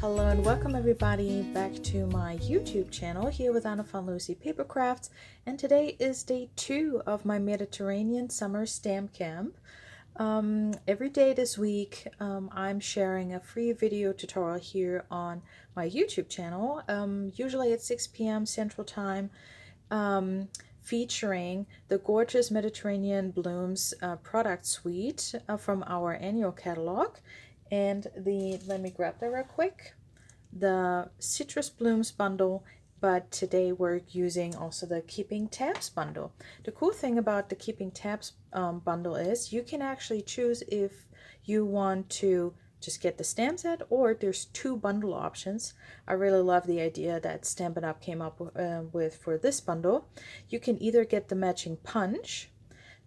Hello and welcome everybody back to my YouTube channel here with Anna von Lucy Paper Crafts, and today is day 2 of my Mediterranean summer stamp camp. Every day this week I'm sharing a free video tutorial here on my YouTube channel, usually at 6 p.m. Central Time, featuring the gorgeous Mediterranean Blooms product suite from our annual catalog. And let me grab that real quick, the Citrus Blooms bundle, but today we're using also the Keeping Tabs bundle. The cool thing about the Keeping Tabs bundle is you can actually choose if you want to just get the stamp set, or there's 2 bundle options. I really love the idea that Stampin' Up came up with for this bundle. You can either get the matching punch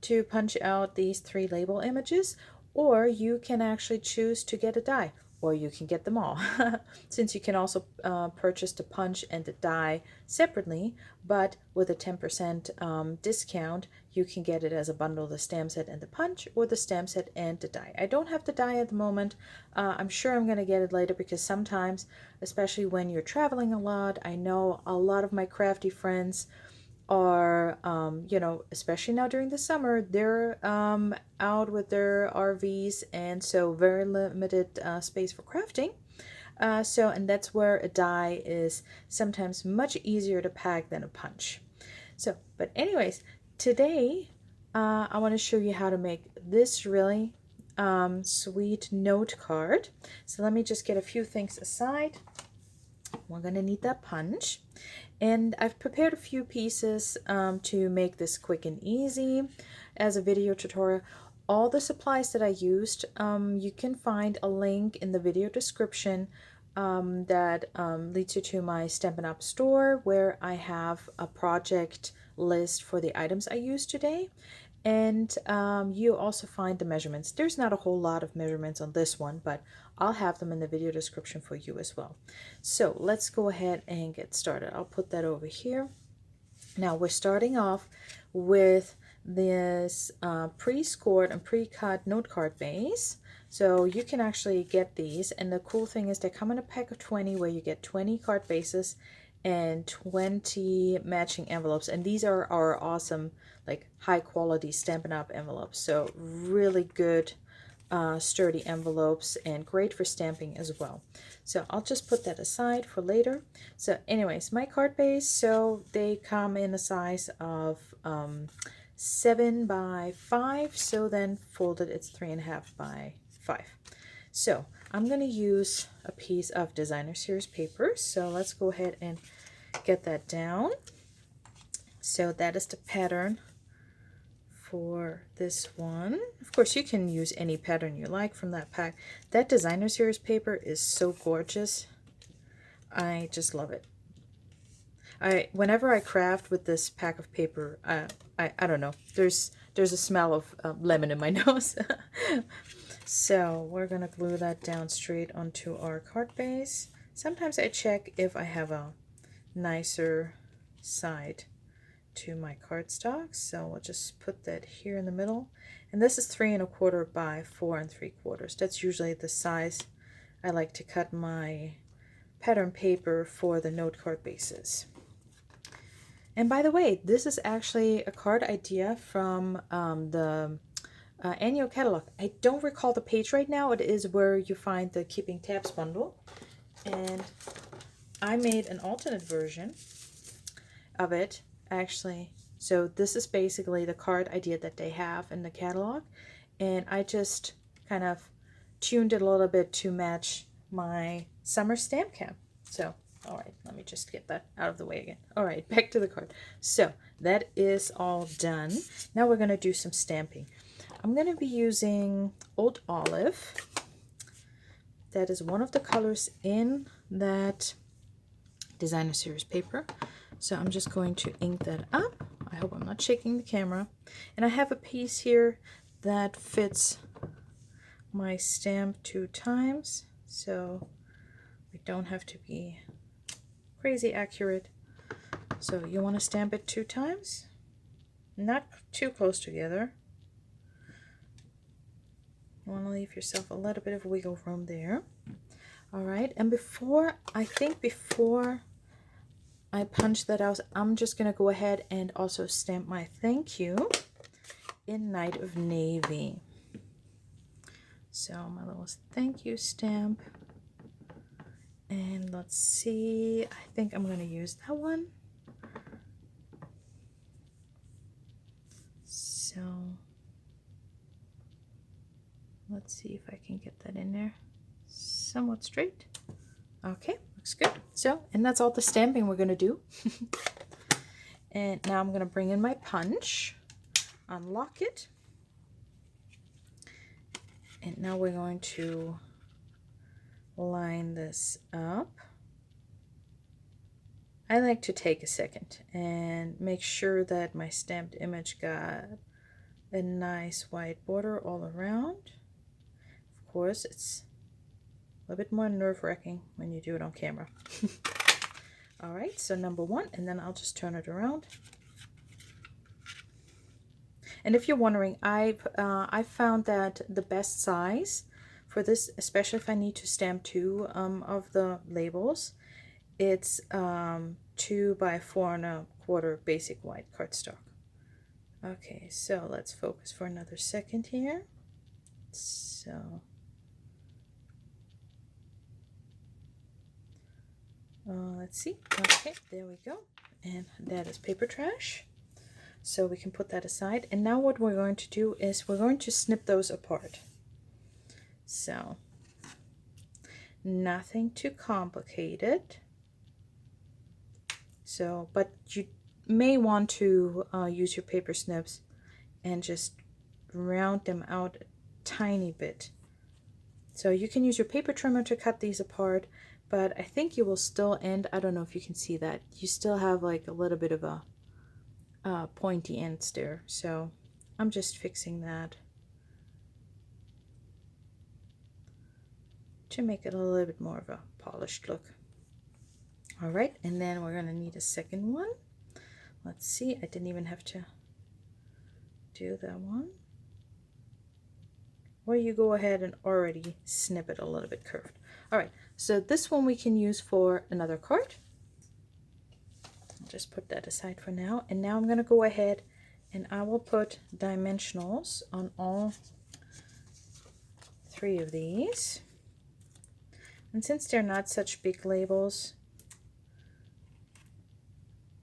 to punch out these 3 label images, or you can actually choose to get a die, or you can get them all. Since you can also purchase the punch and the die separately, but with a 10% discount, you can get it as a bundle, the stamp set and the punch, or the stamp set and the die. I don't have the die at the moment. I'm sure I'm going to get it later, because sometimes, especially when you're traveling a lot, I know a lot of my crafty friends are, you know, especially now during the summer, they're out with their RVs, and so very limited space for crafting. And that's where a die is sometimes much easier to pack than a punch. But anyways, today I want to show you how to make this really sweet note card. So let me just get a few things aside. We're going to need that punch, and I've prepared a few pieces to make this quick and easy as a video tutorial. All the supplies that I used, you can find a link in the video description that leads you to my Stampin' Up store, where I have a project list for the items I used today. And you also find the measurements. There's not a whole lot of measurements on this one, but I'll have them in the video description for you as well. So let's go ahead and get started. I'll put that over here. Now we're starting off with this pre-scored and pre-cut note card base. So you can actually get these, and the cool thing is they come in a pack of 20, where you get 20 card bases and 20 matching envelopes, and these are our awesome, like, high quality Stampin' Up envelopes. So really good sturdy envelopes, and great for stamping as well. So I'll just put that aside for later. So anyways, my card base, so they come in a size of 7 by 5, so then folded it's 3.5 by 5. So I'm going to use a piece of designer series paper, so let's go ahead and get that down. So that is the pattern for this one. Of course, you can use any pattern you like from that pack. That designer series paper is so gorgeous. I just love it. Whenever I craft with this pack of paper, I don't know, there's a smell of lemon in my nose. So we're gonna glue that down straight onto our card base. Sometimes I check if I have a nicer side to my cardstock, so we'll just put that here in the middle. And this is 3.25 by 4.75. That's usually the size I like to cut my pattern paper for the note card bases. And by the way, this is actually a card idea from the annual catalog. I don't recall the page right now. It is where you find the Keeping Tabs bundle, and I made an alternate version of it actually. So this is basically the card idea that they have in the catalog, and I just kind of tuned it a little bit to match my summer stamp camp. So all right, let me just get that out of the way again. All right, back to the card. So that is all done. Now we're going to do some stamping. I'm going to be using Old Olive. That is one of the colors in that designer series paper. So I'm just going to ink that up. I hope I'm not shaking the camera. And I have a piece here that fits my stamp 2 times, so we don't have to be crazy accurate. So you want to stamp it 2 times, not too close together. You want to leave yourself a little bit of wiggle room there. All right, and before I punch that out, I'm just gonna go ahead and also stamp my thank you in Night of Navy. So my little thank you stamp. And let's see, I think I'm gonna use that one. So let's see if I can get that in there somewhat straight. Okay, looks good. So, and that's all the stamping we're gonna do. And now I'm gonna bring in my punch, unlock it, and now we're going to line this up. I like to take a second and make sure that my stamped image got a nice white border all around. Of course, it's a bit more nerve-wracking when you do it on camera. All right, so number one, and then I'll just turn it around. And if you're wondering, I found that the best size for this, especially if I need to stamp two of the labels, it's 2 by 4 1/4 basic white cardstock. Okay, so let's focus for another second here. So let's see. Okay, there we go. And that is paper trash. So we can put that aside. And now what we're going to do is we're going to snip those apart. So nothing too complicated. So, but you may want to use your paper snips and just round them out a tiny bit. So you can use your paper trimmer to cut these apart, but I think you will still end, I don't know if you can see that, you still have like a little bit of a pointy ends there. So I'm just fixing that to make it a little bit more of a polished look. All right, and then we're gonna need a second one. Let's see, I didn't even have to do that one. Or you go ahead and already snip it a little bit curved. All right, so this one we can use for another card. I'll just put that aside for now. And now I'm gonna go ahead and I will put dimensionals on all 3 of these. And since they're not such big labels,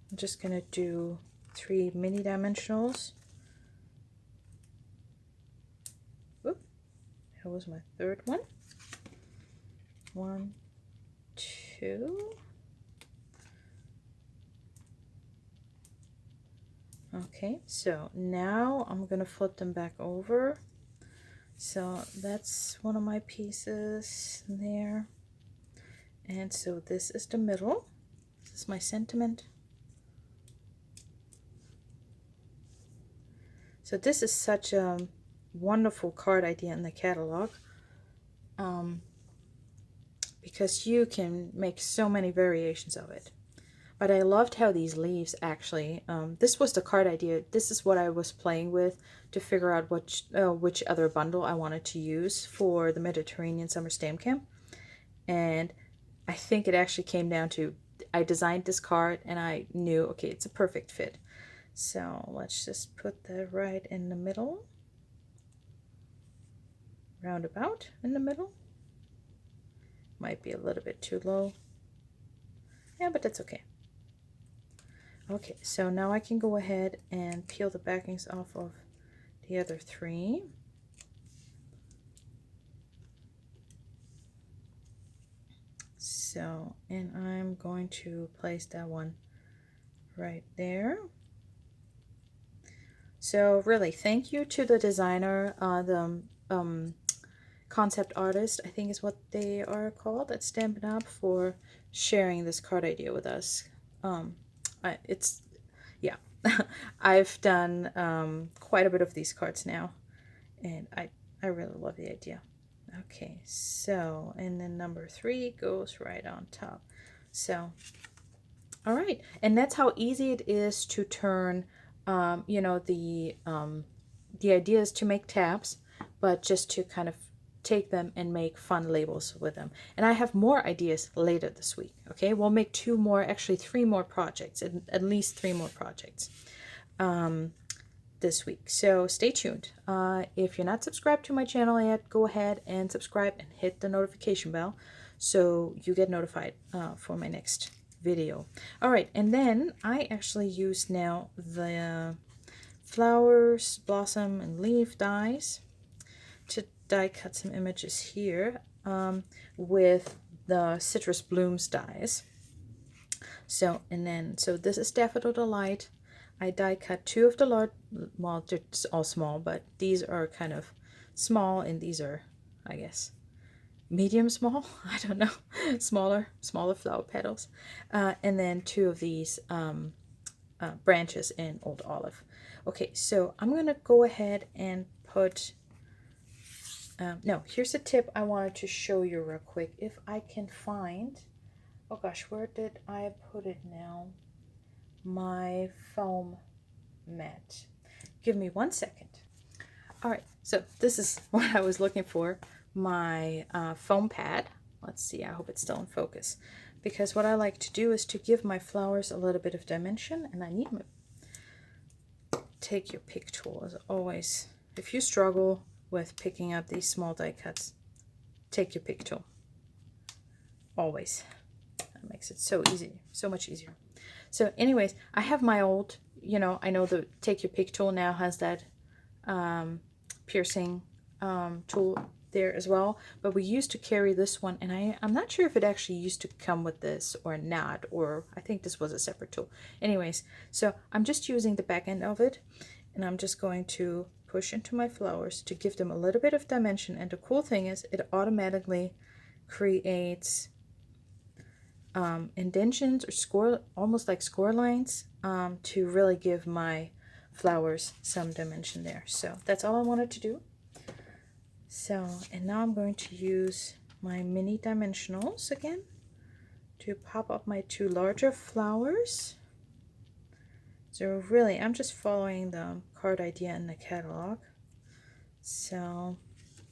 I'm just gonna do 3 mini dimensionals. Oop, that was my third one. 1, 2. Okay, so now I'm gonna flip them back over. So that's one of my pieces there. And so this is the middle. This is my sentiment. So this is such a wonderful card idea in the catalog, because you can make so many variations of it. But I loved how these leaves actually, this was the card idea. This is what I was playing with to figure out which other bundle I wanted to use for the Mediterranean Summer Stamp Camp. And I think it actually came down to, I designed this card and I knew, okay, it's a perfect fit. So let's just put that right in the middle, roundabout in the middle. Might be a little bit too low. Yeah, but that's okay. Okay, so now I can go ahead and peel the backings off of the other 3. So, and I'm going to place that one right there. So really, thank you to the designer, the concept artist, I think is what they are called at Stampin' Up, for sharing this card idea with us. Yeah, I've done quite a bit of these cards now, and I really love the idea. Okay, so, and then number 3 goes right on top. So, all right, and that's how easy it is to turn, you know, the idea is to make tabs, but just to kind of take them and make fun labels with them. And I have more ideas later this week. Okay, we'll make 2 more, actually 3 more projects, at least 3 more projects this week. So stay tuned. If you're not subscribed to my channel yet, go ahead and subscribe and hit the notification bell so you get notified for my next video. All right, and then I actually use now the flowers, blossom, and leaf dies to die cut some images here with the citrus blooms dies. So this is Daffodil Delight. I die cut 2 of the large, well, they're all small, but these are kind of small, and these are, I guess, medium small. I don't know, smaller flower petals, and then 2 of these branches in Old Olive. Okay, so I'm gonna go ahead and put. No, here's a tip I wanted to show you real quick. If I can find, oh gosh, where did I put it now? My foam mat. Give me 1 second. All right, so this is what I was looking for, my foam pad. Let's see, I hope it's still in focus. Because what I like to do is to give my flowers a little bit of dimension, and I need my, take your pick tool as always. If you struggle with picking up these small die cuts, take your pick tool. Always. That makes it so easy, so much easier. So anyways, I have my old, you know, I know the take your pick tool now has that piercing tool there as well, but we used to carry this one, and I'm not sure if it actually used to come with this or not, or I think this was a separate tool. Anyways, so I'm just using the back end of it, and I'm just going to push into my flowers to give them a little bit of dimension. And the cool thing is it automatically creates indentions or score, almost like score lines, to really give my flowers some dimension there. So that's all I wanted to do. So, and now I'm going to use my mini dimensionals again to pop up my 2 larger flowers. So really, I'm just following the card idea in the catalog. So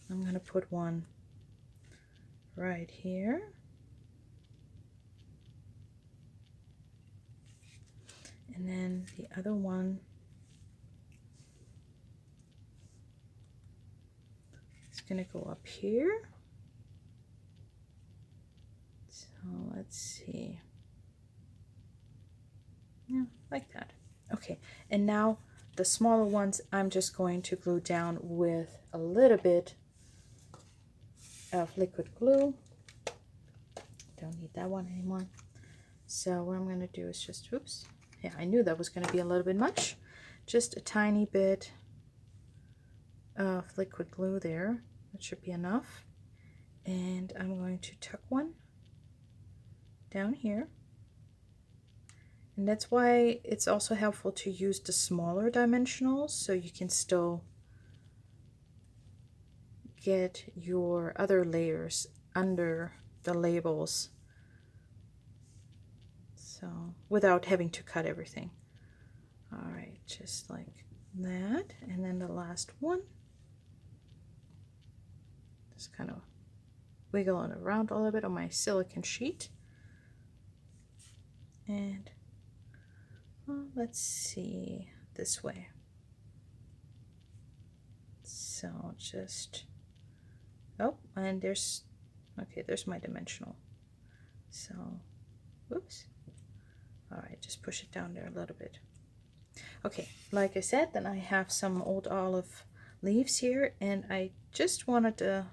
I'm going to put one right here. And then the other one is going to go up here. So let's see. Yeah, like that. Okay, and now the smaller ones I'm just going to glue down with a little bit of liquid glue. Don't need that one anymore. So what I'm going to do is just, oops, yeah, I knew that was going to be a little bit much. Just a tiny bit of liquid glue there. That should be enough. And I'm going to tuck one down here. And that's why it's also helpful to use the smaller dimensionals, so you can still get your other layers under the labels, so without having to cut everything. All right, just like that. And then the last one, just kind of wiggle it around a little bit on my silicone sheet. And well, let's see, this way. So just, oh, and there's, okay, there's my dimensional. So, whoops. All right, just push it down there a little bit. Okay, like I said, then I have some Old Olive leaves here, and I just wanted a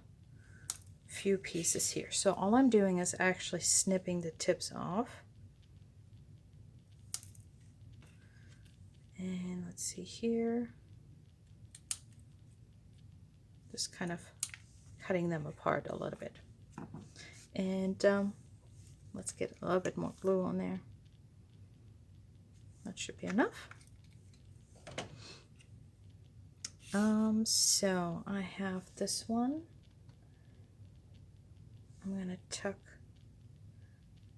few pieces here. So all I'm doing is actually snipping the tips off. And let's see here, just kind of cutting them apart a little bit. And let's get a little bit more glue on there. That should be enough. So I have this one. I'm going to tuck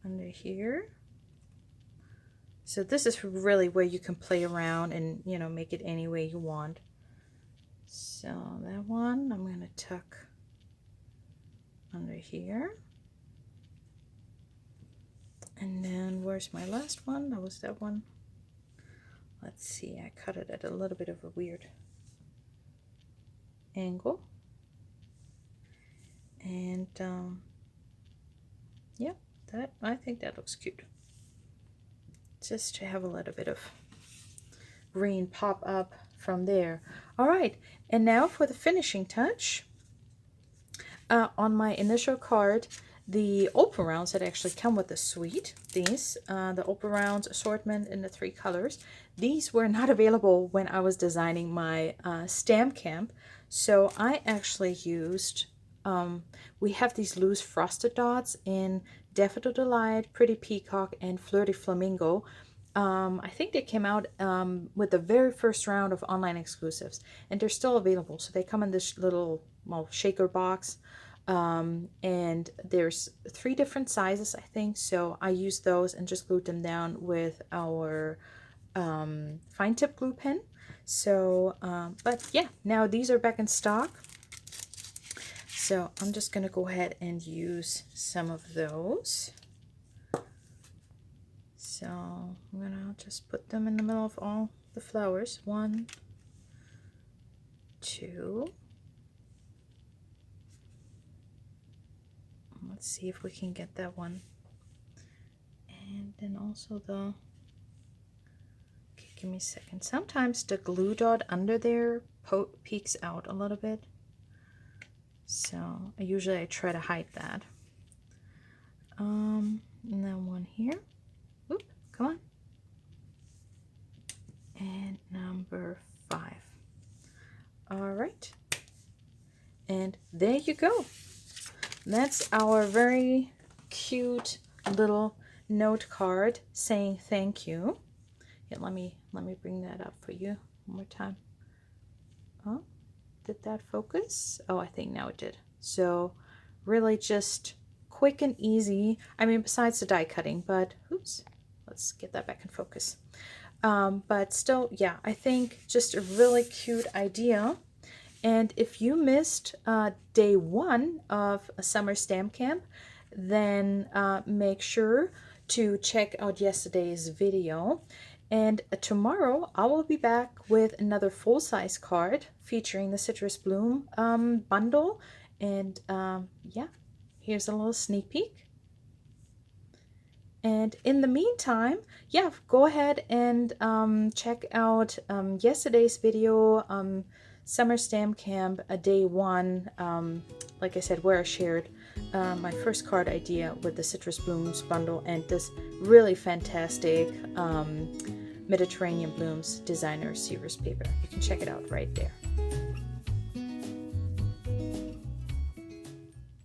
under here. So this is really where you can play around and, you know, make it any way you want. So that one I'm going to tuck under here. And then where's my last one? That was that one. Let's see, I cut it at a little bit of a weird angle. And yeah, that, I think that looks cute. Just to have a little bit of green pop up from there. All right, and now for the finishing touch. On my initial card, the open rounds that actually come with the suite, these, the open rounds assortment in the 3 colors, these were not available when I was designing my stamp camp. So I actually used, we have these loose frosted dots in Daffodil Delight, Pretty Peacock, and Flirty Flamingo. I think they came out with the very first round of online exclusives, and they're still available. So they come in this little, well, shaker box, and there's 3 different sizes, I think. So I used those and just glued them down with our fine tip glue pen. So, but yeah, now these are back in stock. So I'm just gonna go ahead and use some of those. So I'm gonna just put them in the middle of all the flowers. 1, 2. Let's see if we can get that one. And then also the, okay, give me a second. Sometimes the glue dot under there peeks out a little bit. So usually I try to hide that. And then one here. Oop, come on. And number 5. All right. And there you go. That's our very cute little note card saying thank you. Yeah, let me bring that up for you one more time. Oh, did that focus? Oh, I think now it did. So really just quick and easy. I mean, besides the die cutting, but oops, let's get that back in focus. But still, yeah, I think just a really cute idea. And if you missed day 1 of a summer stamp camp, then make sure to check out yesterday's video. And tomorrow I will be back with another full-size card featuring the Citrus Bloom bundle. And yeah, here's a little sneak peek. And in the meantime, yeah, go ahead and check out yesterday's video, Summer Stamp Camp, day 1, like I said, where I shared my first card idea with the Citrus Blooms bundle and this really fantastic Mediterranean Blooms designer series paper. You can check it out right there.